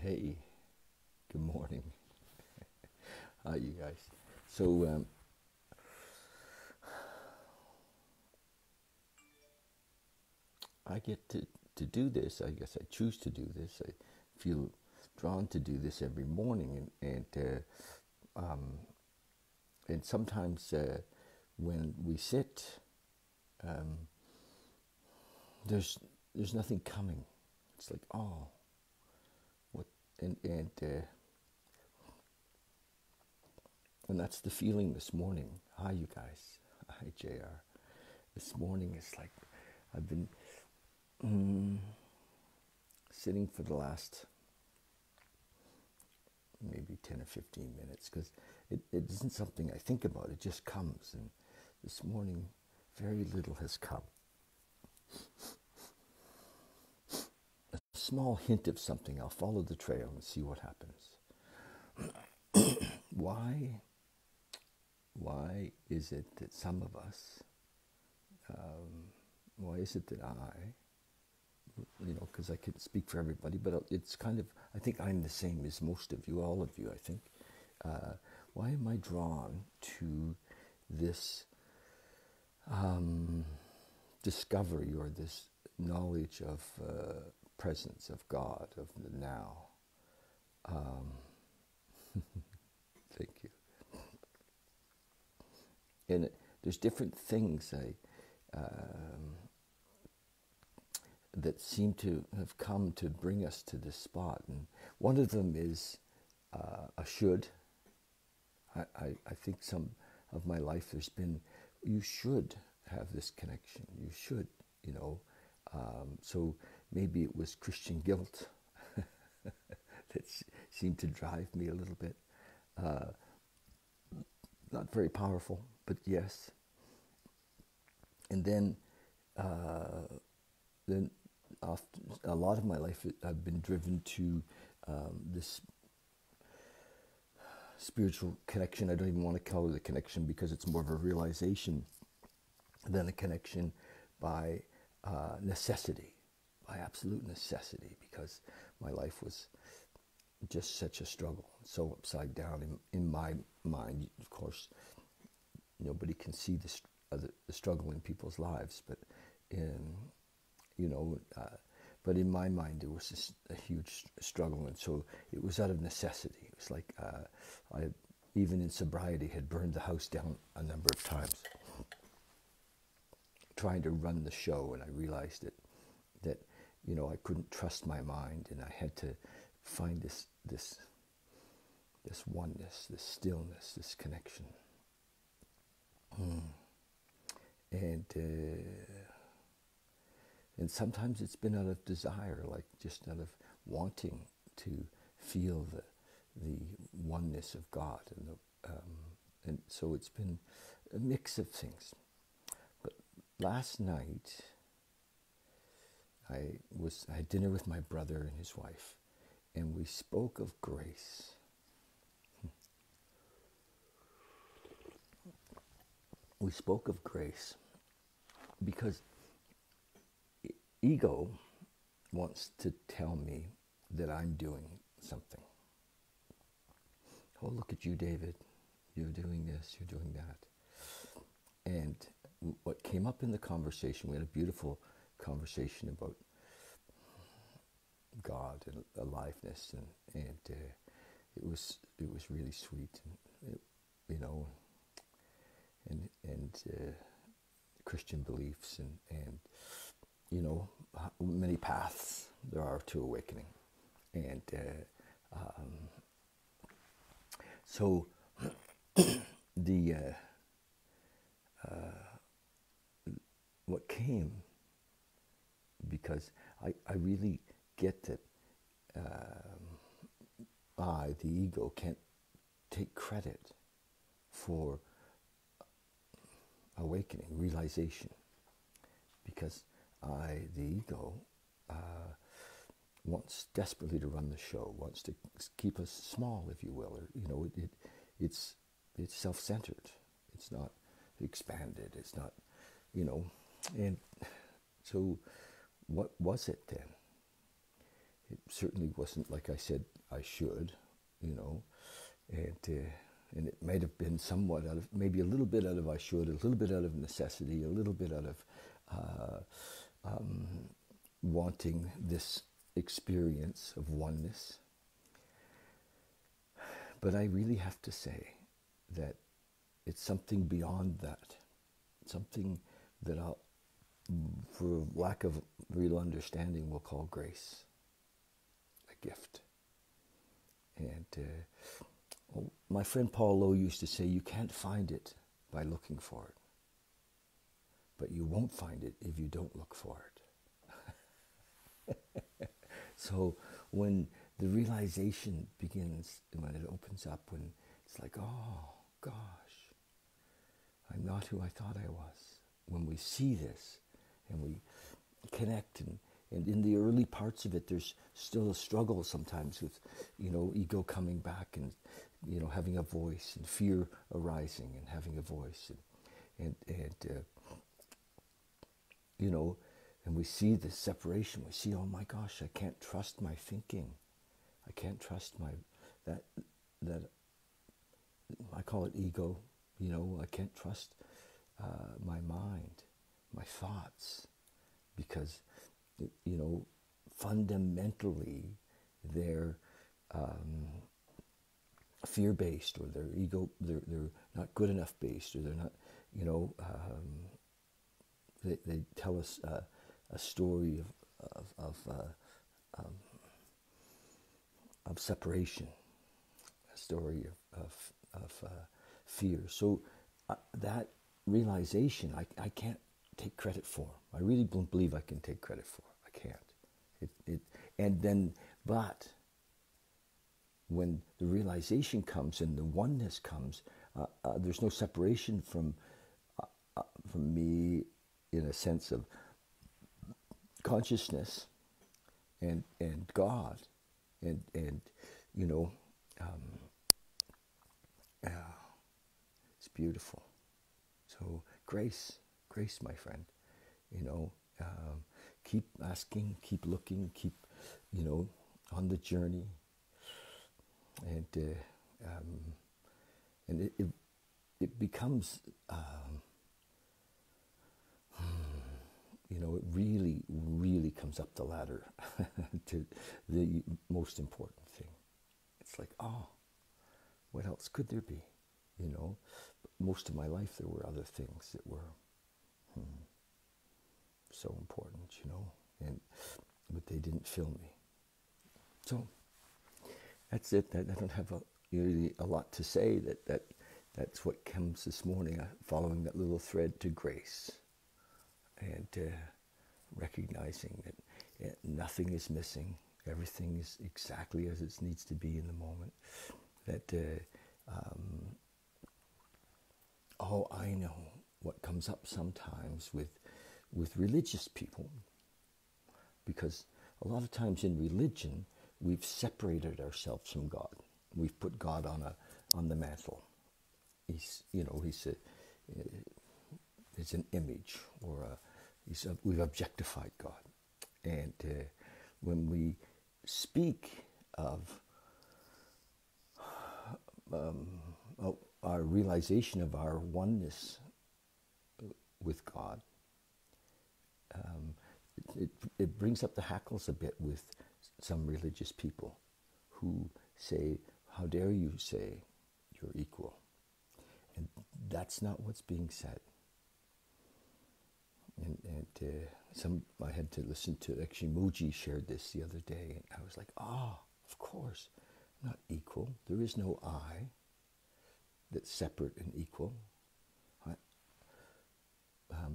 Hey, good morning. Hi, you guys. So, I get to do this. I guess I choose to do this. I feel drawn to do this every morning. And sometimes when we sit, um, there's nothing coming. It's like, oh, what, and and that's the feeling this morning. Hi, you guys. Hi, JR. This morning is like I've been sitting for the last maybe 10 or 15 minutes because it isn't something I think about. It just comes. And this morning, very little has come. A small hint of something. I'll follow the trail and see what happens. Why is it that some of us, why is it that because I can't speak for everybody, but it's kind of, I think I'm the same as most of you, all of you, I think. Why am I drawn to this discovery or this knowledge of presence of God, of the now? Thank you. And there's different things that seem to have come to bring us to this spot. And one of them is a should. I think some of my life there's been, you should have this connection. You should, So maybe it was Christian guilt that seemed to drive me a little bit. Not very powerful, but yes. And then after a lot of my life, I've been driven to this spiritual connection. I don't even want to call it a connection because it's more of a realization than a connection by necessity, by absolute necessity, because my life was just such a struggle, so upside down in my mind. Of course, nobody can see the struggle in people's lives, but but in my mind it was just a huge struggle, and so it was out of necessity. It was like I, even in sobriety, had burned the house down a number of times trying to run the show, and I realized that I couldn't trust my mind, and I had to find this oneness, this stillness, this connection. And sometimes it's been out of desire, like just out of wanting to feel the oneness of God, and so it's been a mix of things. But last night, I had dinner with my brother and his wife, and we spoke of grace. We spoke of grace because ego wants to tell me that I'm doing something. Oh, look at you, David. You're doing this, you're doing that. And what came up in the conversation, we had a beautiful conversation about God and aliveness, and it was really sweet, and Christian beliefs, and many paths there are to awakening, and so what came, because I really get that the ego, can't take credit for awakening, realization, because the ego wants desperately to run the show, wants to keep us small, if you will, or it's self-centered. It's not expanded. It's not, and so what was it then? certainly wasn't like I said I should, you know, and it might have been somewhat out of, maybe a little bit out of I should, a little bit out of necessity, a little bit out of wanting this experience of oneness. But I really have to say that it's something beyond that, something that I'll, for lack of real understanding, we'll call grace, a gift. And my friend Paul Lowe used to say, you can't find it by looking for it, but you won't find it if you don't look for it. So when the realization begins, when it opens up, when it's like, oh gosh, I'm not who I thought I was. When we see this and we connect, and in the early parts of it, there's still a struggle sometimes with, you know, ego coming back and, you know, having a voice, and fear arising and having a voice, and you know, and we see the separation. We see, oh my gosh, I can't trust my thinking. I can't trust my, that I call it ego, you know, I can't trust my mind, my thoughts, because, you know, fundamentally they're fear-based, or they're ego, they're not good enough based, or they're not, you know, they tell us a story of separation, a story of fear. So that realization, I can't take credit for. I really don't believe I can take credit for. I can't. And then, but when the realization comes and the oneness comes, there's no separation from me, in a sense of consciousness and God, and you know, it's beautiful. So grace, my friend, you know, keep asking, keep looking, keep, you know, on the journey, and it becomes, you know, it really comes up the ladder to the most important thing. It's like, oh, what else could there be? You know, most of my life there were other things that were so important, you know, but they didn't fill me. So that's it. I don't have really a lot to say. That's what comes this morning, following that little thread to grace, and recognizing that nothing is missing. Everything is exactly as it needs to be in the moment. That I know what comes up sometimes with religious people, because a lot of times in religion we've separated ourselves from God. We've put God on the mantle. He's an image, or we've objectified God. And when we speak of our realization of our oneness with God, it brings up the hackles a bit with some religious people who say, how dare you say you're equal? And that's not what's being said. And I had to listen to, actually Muji shared this the other day, and I was like, of course, not equal. There is no I that's separate and equal.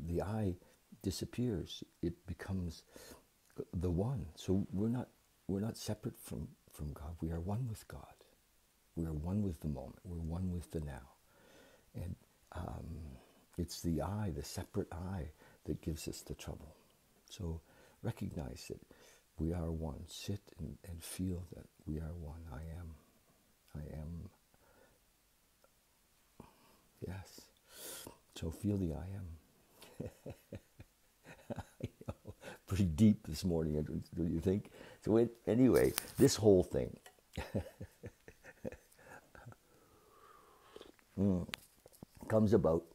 The I disappears. It becomes the one. So we're not separate from God. We are one with God. We are one with the moment. We're one with the now. And it's the I, the separate I, that gives us the trouble. So recognize that we are one. Sit and feel that we are one. I am. Yes. So feel the I am. I know. pretty deep this morning, don't you think? So anyway, this whole thing comes about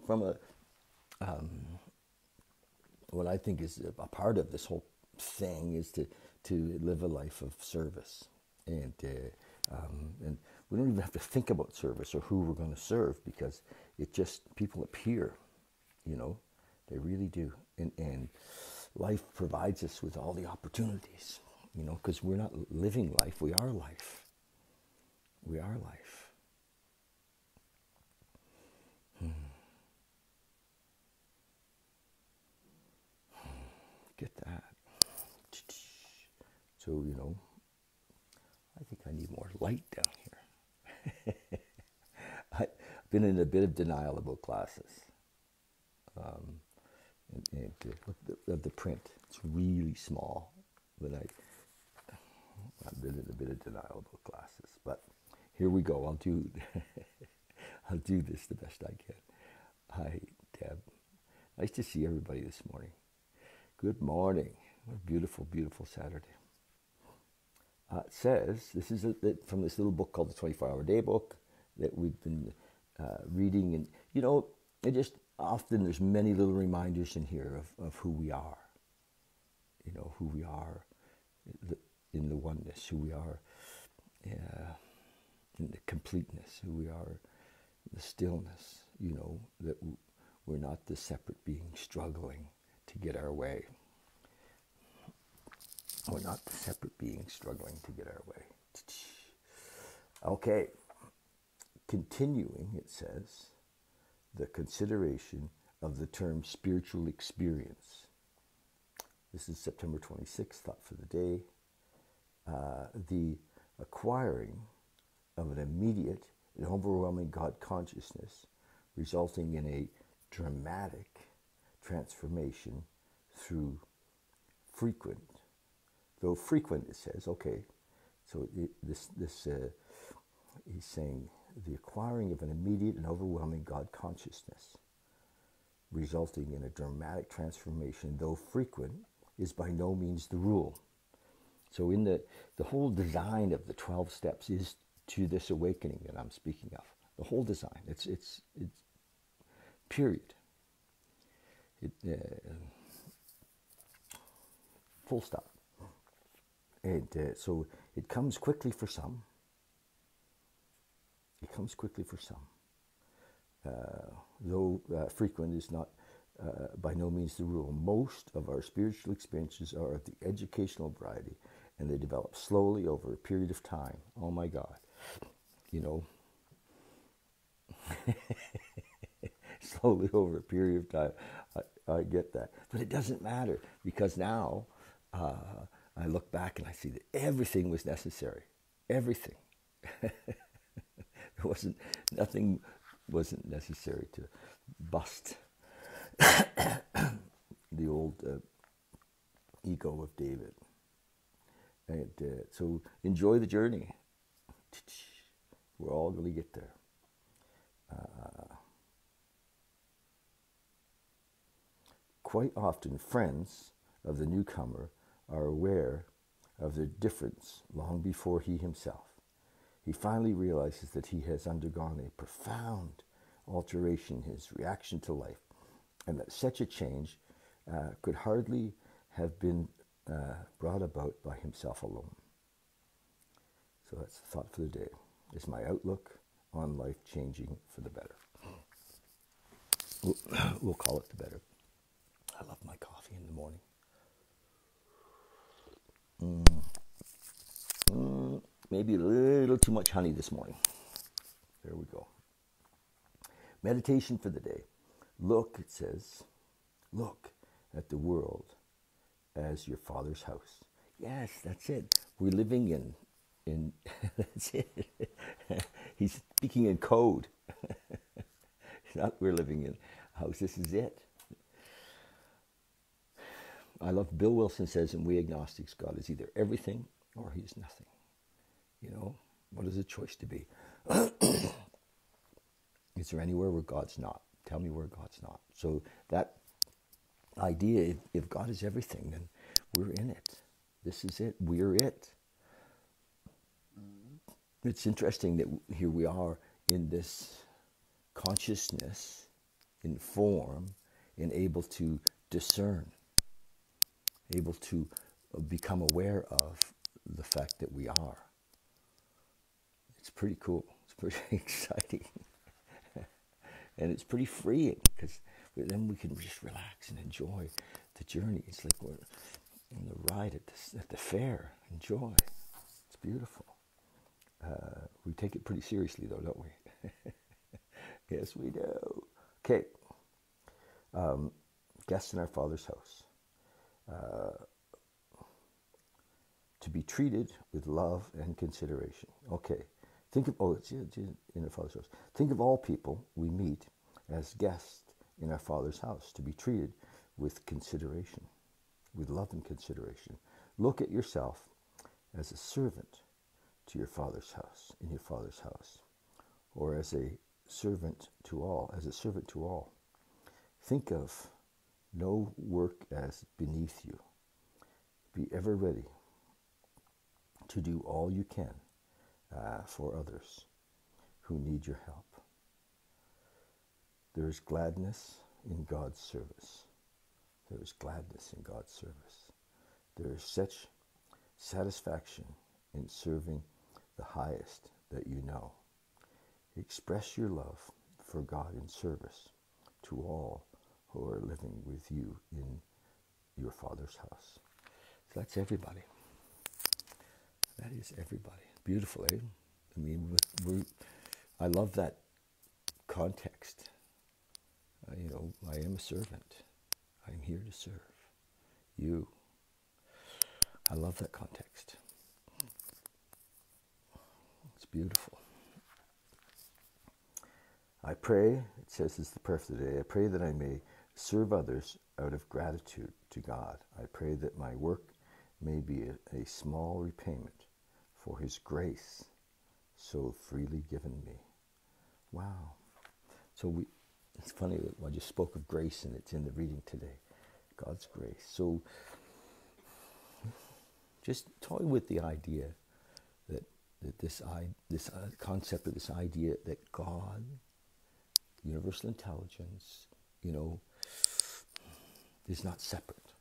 from what I think is a part of this whole thing is to live a life of service, and we don't even have to think about service or who we're going to serve, because it just, people appear, they really do, and life provides us with all the opportunities, because we're not living life, we are life. We are life. Get that. So, I think I need more light down here. I've been in a bit of denial about glasses. And look at the print. It's really small. But I've been in a bit of denial about glasses. But here we go. I'll do this the best I can. Hi, Deb. Nice to see everybody this morning. Good morning. What a beautiful, beautiful Saturday. It says, this is from this little book called the 24-Hour Day Book that we've been reading. And, it just, often there's many little reminders in here of who we are. Who we are in the oneness, who we are in the completeness, who we are in the stillness, that we're not the separate being struggling to get our way. We're not the separate being struggling to get our way. Okay. Continuing, it says, the consideration of the term spiritual experience. This is September 26th, thought for the day. The acquiring of an immediate and overwhelming God consciousness, resulting in a dramatic transformation through frequent, though frequent, it says, okay, so he's saying the acquiring of an immediate and overwhelming God consciousness, resulting in a dramatic transformation, though frequent, is by no means the rule. So in the whole design of the 12 steps is to this awakening that I'm speaking of. The whole design, it's period. Full stop. And so it comes quickly for some. It comes quickly for some. Though frequent is not by no means the rule. Most of our spiritual experiences are of the educational variety, and they develop slowly over a period of time. Oh my God. Slowly over a period of time. I get that. But it doesn't matter, because now I look back and I see that everything was necessary. Everything. Nothing wasn't necessary to bust the old ego of David. And so enjoy the journey. We're all going to get there. Quite often, friends of the newcomer are aware of their difference long before he himself. He finally realizes that he has undergone a profound alteration in his reaction to life, and that such a change could hardly have been brought about by himself alone. So that's the thought for the day. Is my outlook on life changing for the better? We'll call it the better. I love my coffee in the morning. Maybe a little too much honey this morning. There we go. Meditation for the day. Look, it says, look at the world as your Father's house. Yes, that's it. We're living in that's it. He's speaking in code. It's not we're living in a house. This is it. I love Bill Wilson says, and we agnostics, God is either everything or he's nothing. What is the choice to be? Is there anywhere where God's not? Tell me where God's not. So that idea, if God is everything, then we're in it. This is it. We're it. It's interesting that here we are in this consciousness, in form, and able to discern, able to become aware of the fact that we are. It's pretty cool. It's pretty exciting. And it's pretty freeing, because then we can just relax and enjoy the journey. It's like we're on the ride at the fair. Enjoy. It's beautiful. We take it pretty seriously, though, don't we? Yes, we do. Okay. Guests in our Father's house. To be treated with love and consideration. Okay. Think of, it's in our Father's house. Think of all people we meet as guests in our Father's house, to be treated with consideration, with love and consideration. Look at yourself as a servant to your Father's house, in your Father's house, or as a servant to all, Think of no work as beneath you. Be ever ready to do all you can for others who need your help. There is gladness in God's service. There is gladness in God's service. There is such satisfaction in serving the highest that you know. Express your love for God in service to all who are living with you in your Father's house. So that's everybody. That is everybody. Beautiful, eh? I mean, I love that context. I am a servant. I'm here to serve you. I love that context. It's beautiful. I pray, it says it's the prayer for the day, I pray that I may serve others out of gratitude to God. I pray that my work may be a small repayment for His grace so freely given me. Wow. So it's funny that I just spoke of grace, and it's in the reading today. God's grace. So just toy with the idea that this concept, of this idea that God, universal intelligence, is not separate.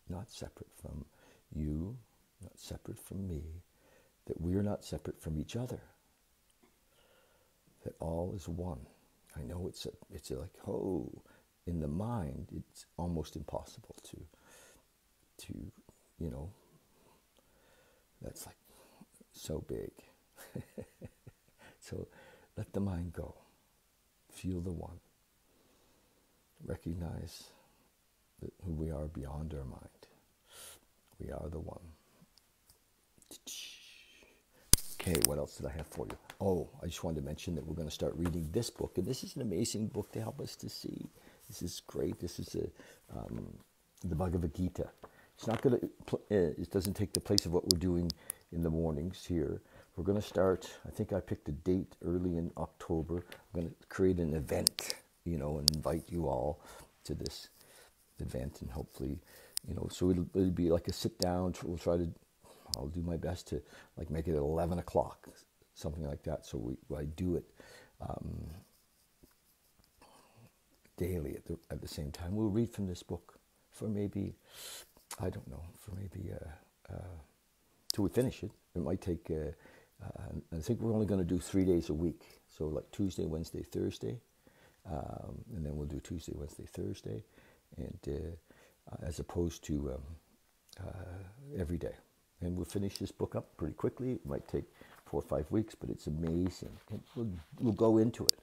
Not separate from you, not separate from me, that we are not separate from each other, that all is one. I know it's like, in the mind, it's almost impossible to that's like so big. So let the mind go. Feel the one. Recognize who we are beyond our mind. We are the one. Okay, what else did I have for you? Oh, I just wanted to mention that we're going to start reading this book, and this is an amazing book to help us to see. This is great. This is the Bhagavad Gita. It's not going to. It doesn't take the place of what we're doing in the mornings here. We're going to start. I think I picked a date early in October. I'm going to create an event, and invite you all to this event, and hopefully, so it'll be like a sit down. I'll do my best to make it at 11 o'clock, something like that. So I do it daily at the same time. We'll read from this book for maybe, I don't know, till we finish it. It might take, I think we're only going to do 3 days a week. So like Tuesday, Wednesday, Thursday. And then we'll do Tuesday, Wednesday, Thursday. And as opposed to every day. And we'll finish this book up pretty quickly. It might take 4 or 5 weeks, but it's amazing. And we'll go into it,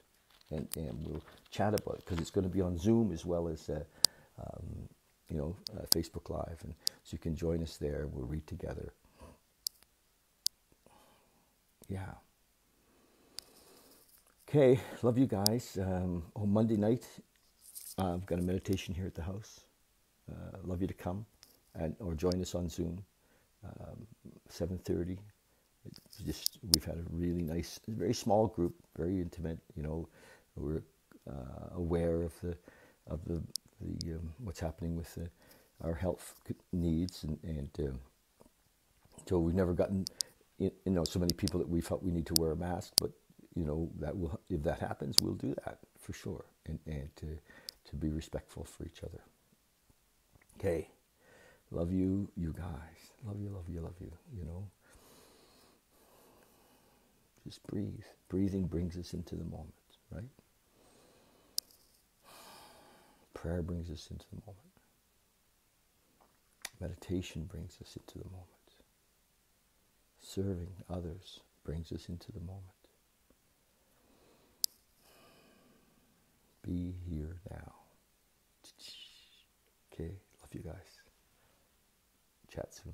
and we'll chat about it, because it's going to be on Zoom as well as Facebook Live, and so you can join us there. We'll read together. Yeah. Okay, love you guys. Monday night, I've got a meditation here at the house. Love you to come or join us on Zoom. 7:30. We've had a really nice, very small group, very intimate. We're aware of the what's happening with our health needs, and so we've never gotten, so many people that we felt we need to wear a mask, but that will, if that happens, we'll do that for sure, and to be respectful for each other. Okay, love you, you guys. Love you, love you, love you. Just breathe. Breathing brings us into the moment, right? Prayer brings us into the moment. Meditation brings us into the moment. Serving others brings us into the moment. Be here now. Okay, love you guys. Chat soon.